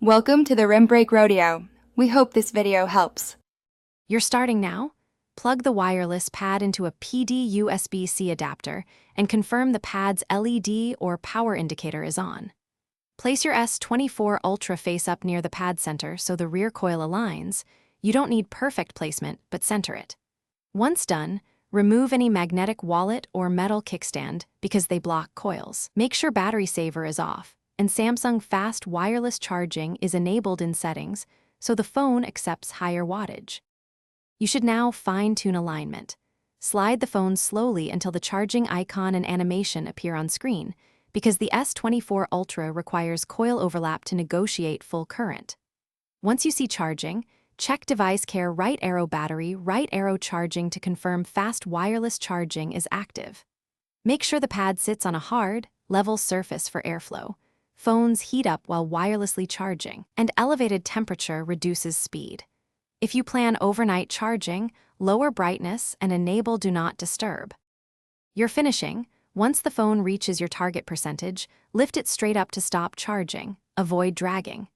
Welcome to the Rim Break Rodeo. We hope this video helps. You're starting now? Plug the wireless pad into a PD USB-C adapter and confirm the pad's LED or power indicator is on. Place your S24 Ultra face up near the pad center so the rear coil aligns. You don't need perfect placement, but center it. Once done, remove any magnetic wallet or metal kickstand because they block coils. Make sure battery saver is off, and Samsung Fast Wireless Charging is enabled in settings so the phone accepts higher wattage. You should now fine-tune alignment. Slide the phone slowly until the charging icon and animation appear on screen, because the S24 Ultra requires coil overlap to negotiate full current. Once you see charging, check device care right arrow battery, right arrow charging to confirm fast wireless charging is active. Make sure the pad sits on a hard, level surface for airflow. Phones heat up while wirelessly charging, and elevated temperature reduces speed. If you plan overnight charging, lower brightness and enable Do Not Disturb. You're finishing. Once the phone reaches your target percentage, lift it straight up to stop charging. Avoid dragging.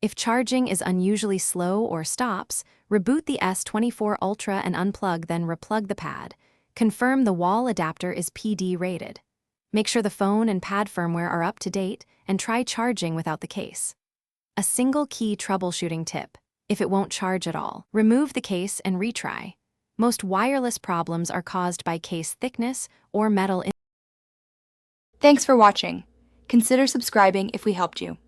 If charging is unusually slow or stops, reboot the S24 Ultra and unplug, then replug the pad. Confirm the wall adapter is PD rated. Make sure the phone and pad firmware are up to date, and try charging without the case. A single key troubleshooting tip. If it won't charge at all, remove the case and retry. Most wireless problems are caused by case thickness or metal. Thanks for watching. Consider subscribing if we helped you.